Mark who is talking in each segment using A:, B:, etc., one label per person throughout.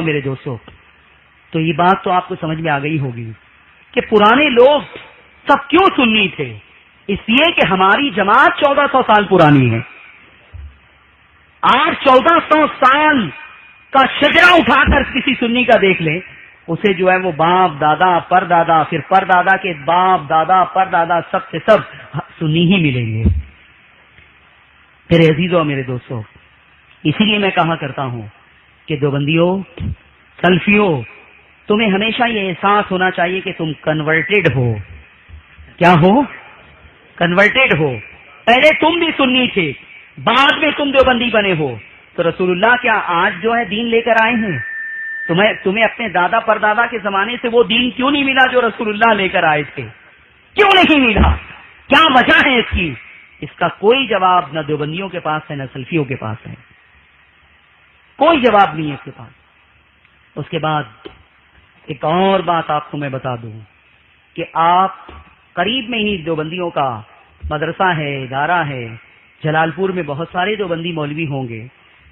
A: میرے دوستوں، تو یہ بات تو آپ کو سمجھ میں آ گئی ہوگی کہ پرانے لوگ سب کیوں سنی تھے. اس لیے کہ ہماری جماعت 1400 سال پرانی ہے. آج 1400 سال کا شجرا اٹھا کر کسی سنی کا دیکھ لیں، اسے جو ہے وہ باپ دادا پر دادا پھر پر دادا کے باپ دادا پر دادا سب سے سب سنی ہی ملیں گے. میرے عزیزوں، میرے دوستوں، اسی لیے میں کہا کرتا ہوں کہ دیوبندیوں، سلفیوں، تمہیں ہمیشہ یہ احساس ہونا چاہیے کہ تم کنورٹڈ ہو. کیا ہو؟ کنورٹڈ ہو. پہلے تم بھی سنی تھے، بعد میں تم دیوبندی بنے ہو. تو رسول اللہ کیا آج جو ہے دین لے کر آئے ہیں؟ تمہیں اپنے دادا پردادا کے زمانے سے وہ دین کیوں نہیں ملا جو رسول اللہ لے کر آئے تھے؟ کیوں نہیں ملا؟ کیا وجہ ہے اس کی؟ اس کا کوئی جواب نہ دیوبندیوں کے پاس ہے نہ سلفیوں کے پاس ہے. کوئی جواب نہیں ہے اس کے پاس. اس کے بعد ایک اور بات آپ کو میں بتا دوں کہ آپ قریب میں ہی دیوبندیوں کا مدرسہ ہے، ادارہ ہے. جلال پور میں بہت سارے دیوبندی مولوی ہوں گے.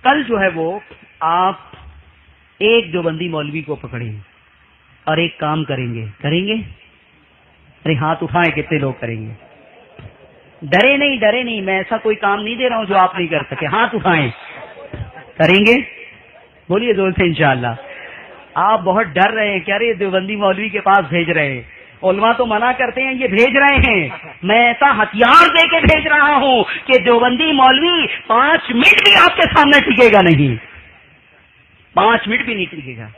A: کل جو ہے وہ آپ ایک دیوبندی مولوی کو پکڑیں اور ایک کام کریں گے. ارے ہاتھ اٹھائیں، کتنے لوگ کریں گے؟ ڈرے نہیں، میں ایسا کوئی کام نہیں دے رہا ہوں جو آپ نہیں کر سکے. ہاتھ اٹھائیں. کریں گے؟ بولیے زور سے انشاءاللہ. آپ بہت ڈر رہے ہیں کہ ارے دیوبندی مولوی کے پاس بھیج رہے ہیں. علماء تو منع کرتے ہیں، یہ بھیج رہے ہیں. میں ایسا ہتھیار دے کے بھیج رہا ہوں کہ دیوبندی مولوی 5 منٹ بھی آپ کے سامنے ٹکے گا نہیں. 5 منٹ بھی نہیں ٹکے گا.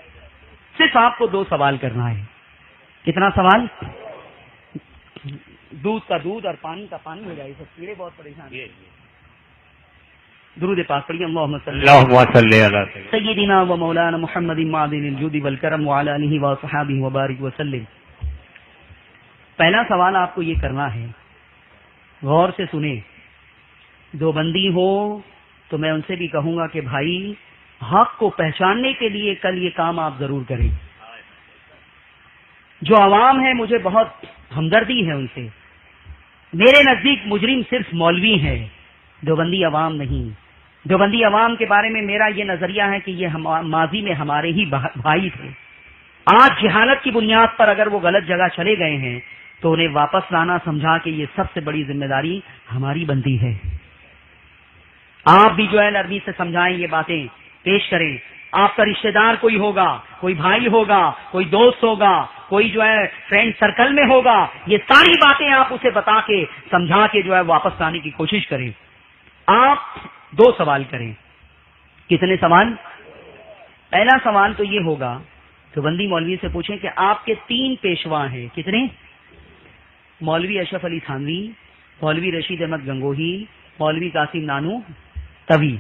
A: صرف آپ کو 2 سوال کرنا ہے. کتنا سوال؟ دودھ کا دودھ اور پانی کا پانی ہو جائے. سب کیڑے بہت پریشان ہیں. درود پاک پڑھیے. اللہم صلی علی سیدنا و مولانا محمد معدن الجود والکرم وعلی آلہ وصحبہ وبارک وسلم. پہلا سوال آپ کو یہ کرنا ہے، غور سے سنیں. دیوبندی ہو تو میں ان سے بھی کہوں گا کہ بھائی حق کو پہچاننے کے لیے کل یہ کام آپ ضرور کریں. جو عوام ہے مجھے بہت ہمدردی ہے ان سے. میرے نزدیک مجرم صرف مولوی ہے، دیوبندی عوام نہیں. دیوبندی عوام کے بارے میں میرا یہ نظریہ ہے کہ یہ ماضی میں ہمارے ہی بھائی تھے. آج جہالت کی بنیاد پر اگر وہ غلط جگہ چلے گئے ہیں تو انہیں واپس لانا سمجھا کہ یہ سب سے بڑی ذمہ داری ہماری بنتی ہے. آپ بھی جو ہے نرمی سے سمجھائیں، یہ باتیں پیش کریں. آپ کا رشتہ دار کوئی ہوگا، کوئی بھائی ہوگا، کوئی دوست ہوگا، کوئی جو ہے فرینڈ سرکل میں ہوگا، یہ ساری باتیں آپ اسے بتا کے سمجھا کے جو ہے واپس لانے کی کوشش کریں. آپ 2 سوال کریں. کتنے سوال؟ پہلا سوال تو یہ ہوگا، دیوبندی مولوی سے پوچھیں کہ آپ کے 3 پیشوا ہیں. کتنے؟ مولوی اشرف علی تھانوی، مولوی رشید احمد گنگوہی، مولوی قاسم نانو توی.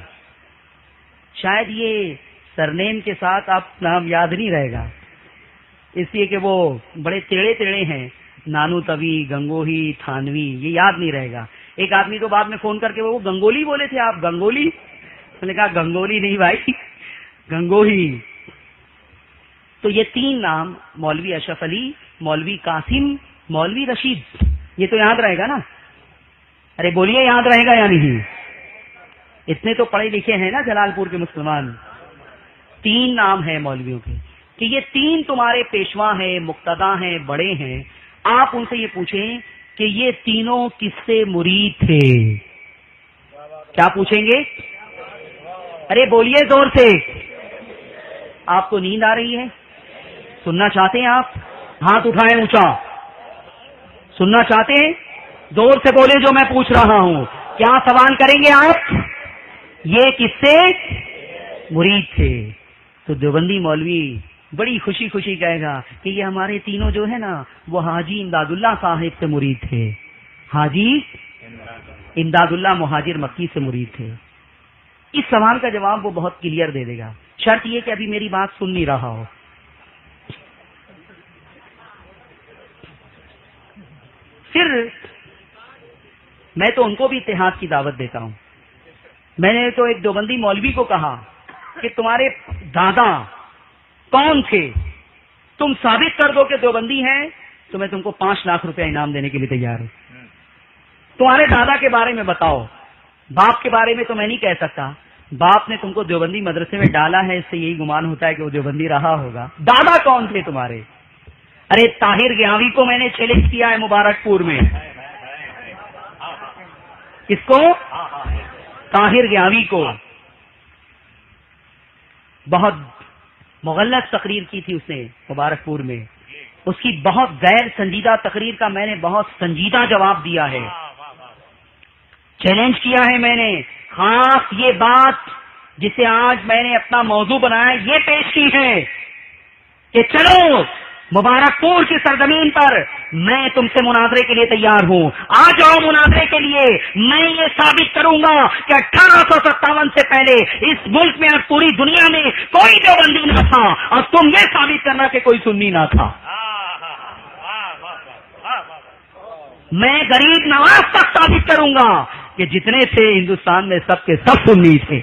A: شاید یہ سرنیم کے ساتھ آپ نام یاد نہیں رہے گا، اس لیے کہ وہ بڑے ٹیڑے ہیں. نانو توی، گنگوہی، تھانوی، یہ یاد نہیں رہے گا. ایک آدمی تو بعد میں فون کر کے وہ گنگولی بولے تھے آپ. گنگولی؟ میں نے کہا گنگولی نہیں بھائی، گنگوہی. تو یہ 3 نام، مولوی اشرف علی، مولوی قاسم، مولوی رشید، یہ تو یاد رہے گا نا؟ ارے بولیے یاد رہے گا یا نہیں؟ اتنے تو پڑھے لکھے ہیں نا جلال پور کے مسلمان. 3 نام ہیں مولویوں کے کہ یہ 3 تمہارے پیشوا ہیں، مقتدا ہیں، بڑے ہیں. آپ ان سے یہ پوچھیں کہ یہ تینوں کس سے مرید تھے. کیا پوچھیں گے؟ ارے بولیے زور سے. آپ کو نیند آ رہی ہے؟ سننا چاہتے ہیں آپ؟ ہاتھ اٹھائیں اونچا. سننا چاہتے ہیں؟ زور سے بولے جو میں پوچھ رہا ہوں. کیا سوال کریں گے آپ؟ یہ کس سے مرید تھے؟ تو دیوبندی مولوی بڑی خوشی خوشی کہے گا کہ یہ ہمارے تینوں جو ہے نا وہ حاجی امداد اللہ صاحب سے مرید تھے. حاجی امداد اللہ مہاجر مکی سے مرید تھے. اس سوال کا جواب وہ بہت کلیئر دے دے گا. شرط یہ کہ ابھی میری بات سن نہیں رہا ہو. پھر میں تو ان کو بھی اتحاد کی دعوت دیتا ہوں. میں نے تو ایک دیوبندی مولوی کو کہا کہ تمہارے دادا کون تھے؟ تم ثابت کر دو کہ دیوبندی ہیں تو میں تم کو 5 لاکھ روپے انعام دینے کے لیے تیار ہوں. تمہارے دادا کے بارے میں بتاؤ. باپ کے بارے میں تو میں نہیں کہہ سکتا. باپ نے تم کو دیوبندی مدرسے میں ڈالا ہے، اس سے یہی گمان ہوتا ہے کہ وہ دیوبندی رہا ہوگا۔ دادا کون تھے تمہارے؟ ارے طاہر گیاوی کو میں نے چیلنج کیا ہے مبارک پور میں۔ کس کو؟ طاہر گیاوی کو۔ بہت مغلط تقریر کی تھی اس نے مبارک پور میں، اس کی بہت غیر سنجیدہ تقریر کا میں نے بہت سنجیدہ جواب دیا ہے، چیلنج کیا ہے میں نے، خاص یہ بات جسے آج میں نے اپنا موضوع بنایا یہ پیش کی ہے کہ چلو مبارک پور کی سرزمین پر میں تم سے مناظرے کے لیے تیار ہوں، آ جاؤ مناظرے کے لیے، میں یہ ثابت کروں گا کہ 1857 سے پہلے اس ملک میں اور پوری دنیا میں کوئی دیوبندی نہ تھا، اور تم یہ ثابت کرنا کہ کوئی سنی نہ تھا۔ میں غریب نواز تک ثابت کروں گا کہ جتنے تھے ہندوستان میں سب کے سب سنی تھے،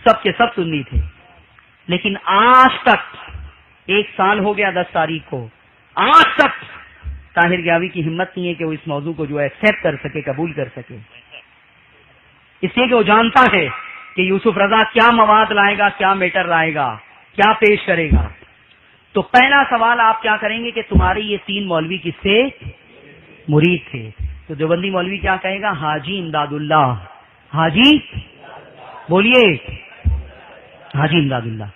A: سب کے سب سنی تھے۔ لیکن آج تک 1 سال ہو گیا 10 تاریخ کو، آج تک طاہر گیاوی کی ہمت نہیں ہے کہ وہ اس موضوع کو جو ہے ایکسپٹ کر سکے، قبول کر سکے، اس لیے کہ وہ جانتا ہے کہ یوسف رضا کیا مواد لائے گا، کیا میٹر لائے گا، کیا پیش کرے گا۔ تو پہلا سوال آپ کیا کریں گے کہ تمہارے یہ 3 مولوی کس سے مرید تھے؟ تو دیوبندی مولوی کیا کہے گا؟ حاجی امداد اللہ، حاجی بولیے، حاجی امداد اللہ۔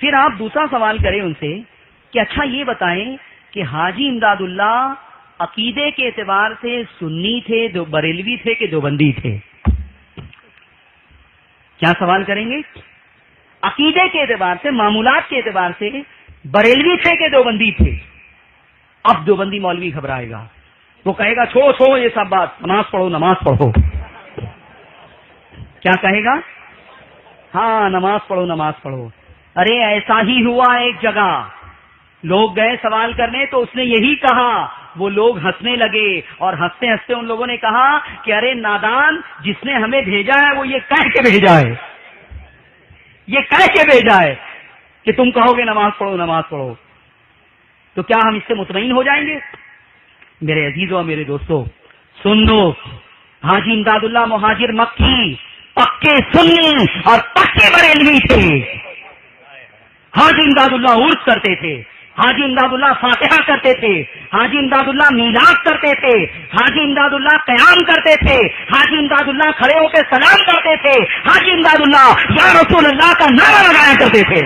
A: پھر آپ دوسرا سوال کریں ان سے کہ اچھا یہ بتائیں کہ حاجی امداد اللہ عقیدے کے اعتبار سے سنی تھے، بریلوی تھے کہ دیوبندی تھے؟ کیا سوال کریں گے؟ عقیدے کے اعتبار سے، معمولات کے اعتبار سے بریلوی تھے کہ دیوبندی تھے؟ اب دیوبندی مولوی گھبرائے گا، وہ کہے گا چھوڑو یہ سب بات، نماز پڑھو نماز پڑھو۔ کیا کہے گا؟ ہاں نماز پڑھو نماز پڑھو۔ ارے ایسا ہی ہوا ایک جگہ، لوگ گئے سوال کرنے تو اس نے یہی کہا، وہ لوگ ہنسنے لگے اور ہنستے ہنستے ان لوگوں نے کہا کہ ارے نادان، جس نے ہمیں بھیجا ہے وہ یہ کہہ کے بھیجا ہے، یہ کہہ کے بھیجا ہے کہ تم کہو گے نماز پڑھو نماز پڑھو، تو کیا ہم اس سے مطمئن ہو جائیں گے؟ میرے عزیزوں میرے دوستوں سن لو، حاجی امداد اللہ مہاجر مکی پکے سنی اور پکے بریلوی تھے۔ حاجی امداد اللہ عرس کرتے تھے، حاجی امداد اللہ فاتحہ کرتے تھے، حاجی امداد اللہ میلاد کرتے تھے، حاجی امداد اللہ قیام کرتے تھے، حاجی امداد اللہ کھڑے ہو کے سلام کرتے تھے، حاجی امداد اللہ یا رسول اللہ کا نعرہ لگایا کرتے تھے۔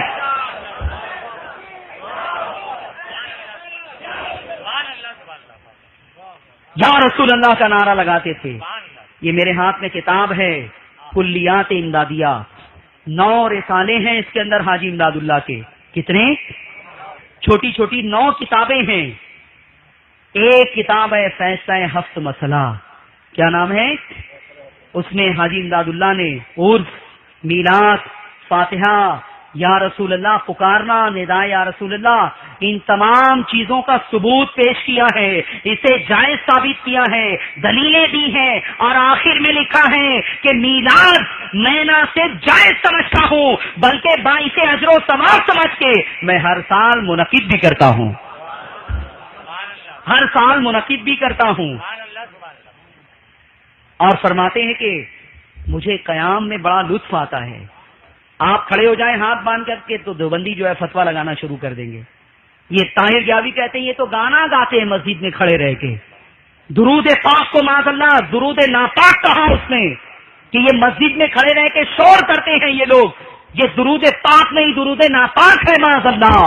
A: یا رسول اللہ کا نعرہ لگاتے تھے۔ یہ میرے ہاتھ میں کتاب ہے کلیات امدادیہ، 9 رسالے ہیں اس کے اندر حاجی امداد اللہ کے۔ کتنے؟ چھوٹی چھوٹی 9 کتابیں ہیں۔ ایک کتاب ہے فیصلہ ہفت مسئلہ، کیا نام ہے؟ اس میں حاجی امداد اللہ نے عرس، میلاد، فاتحہ، یا رسول اللہ پکارنا، ندا یا رسول اللہ، ان تمام چیزوں کا ثبوت پیش کیا ہے، اسے جائز ثابت کیا ہے، دلیلیں دی ہیں، اور آخر میں لکھا ہے کہ میلاد میں نہ صرف جائز سمجھتا ہوں بلکہ باعث اجر و ثواب سمجھ کے میں ہر سال منعقد بھی کرتا ہوں، ہر سال منعقد بھی کرتا ہوں۔ اور فرماتے ہیں کہ مجھے قیام میں بڑا لطف آتا ہے، آپ کھڑے ہو جائیں ہاتھ باندھ کر کے تو دیوبندی جو ہے فتویٰ لگانا شروع کر دیں گے۔ یہ طاہر گیاوی کہتے ہیں یہ تو گانا گاتے ہیں مسجد میں کھڑے رہ کے، درود پاک کو معاذ اللہ درود ناپاک کہا اس نے کہ یہ مسجد میں کھڑے رہ کے شور کرتے ہیں یہ لوگ، یہ درود پاک نہیں درود ناپاک ہے معاذ اللہ۔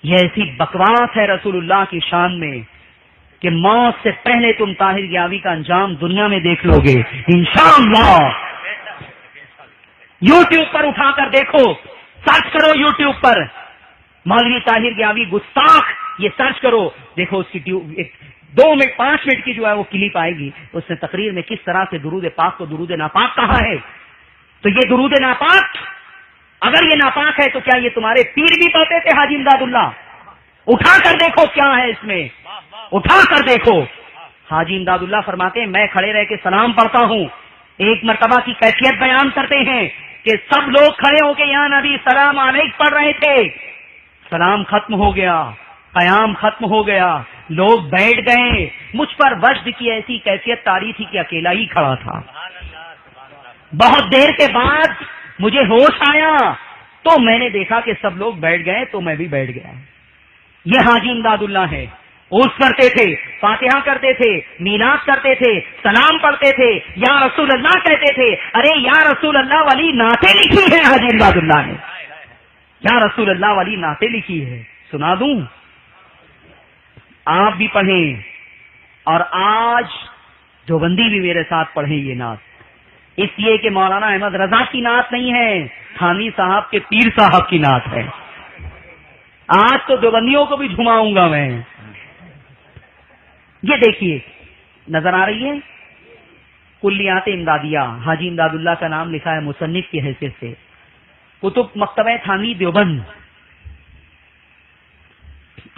A: یہ ایسی بکواس ہے رسول اللہ کی شان میں کہ موت سے پہلے تم طاہر گیاوی کا انجام دنیا میں دیکھ لو گے انشاءاللہ۔ یوٹیوب پر اٹھا کر دیکھو، سرچ کرو یوٹیوب پر مولوی طاہر گیاوی گستاخ، یہ سرچ کرو، دیکھو اس کی 2 منٹ 5 منٹ کی جو ہے وہ کلپ آئے گی، اس نے تقریر میں کس طرح سے درود پاک کو درود ناپاک کہا ہے۔ تو یہ درود ناپاک، اگر یہ ناپاک ہے تو کیا یہ تمہارے پیر بھی پڑھتے تھے حاجی امداد اللہ؟ اٹھا کر دیکھو کیا ہے اس میں، اٹھا کر دیکھو۔ حاجی امداد اللہ فرماتے ہیں میں کھڑے رہ کے سلام پڑھتا ہوں، ایک مرتبہ کی کیفیت بیان کرتے ہیں کہ سب لوگ کھڑے ہو کے یا نبی سلام علیک پڑھ رہے تھے، سلام ختم ہو گیا، قیام ختم ہو گیا، لوگ بیٹھ گئے، مجھ پر وجد کی ایسی کیفیت طاری تھی کہ اکیلا ہی کھڑا تھا۔ بہت دیر کے بعد مجھے ہوش آیا تو میں نے دیکھا کہ سب لوگ بیٹھ گئے تو میں بھی بیٹھ گیا. یہ حاجی امداد اللہ ہے. عرس کرتے تھے, فاتحہ کرتے تھے, میلاد کرتے تھے, سلام پڑھتے تھے, یا رسول اللہ کہتے تھے. ارے یا رسول اللہ والی نعتیں لکھی ہیں حاجی امداد اللہ نے, یا رسول اللہ والی نعتیں لکھی ہے. سنا دوں, آپ بھی پڑھیں, اور آج دیوبندی بھی میرے ساتھ پڑھیں یہ نعت, اس لیے کہ مولانا احمد رضا کی نعت نہیں ہے, تھانوی صاحب کے پیر صاحب کی نعت ہے. آج تو دیوبندیوں کو بھی جھماؤں گا میں. یہ دیکھیے نظر آ رہی ہے کلیات امدادیہ, حاجی امداد اللہ کا نام لکھا ہے مصنف کی حیثیت سے. کتب مکتبہ تھانوی دیوبند,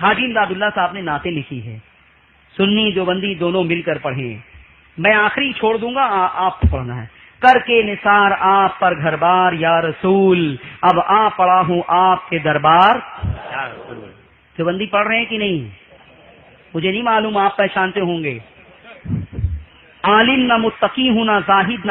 A: حاجی امداد اللہ صاحب نے نعتیں لکھی ہے. سنی دیوبندی دونوں مل کر پڑھیں. میں آخری چھوڑ دوں گا, آپ کو پڑھنا ہے. کر کے نثار آپ پر گھر بار یا رسول, اب آ پڑا ہوں آپ کے دربار. دیوبندی پڑھ رہے ہیں کہ نہیں مجھے نہیں معلوم, آپ پہچانتے ہوں گے. عالم نہ متقی ہوں نہ زاہد نہ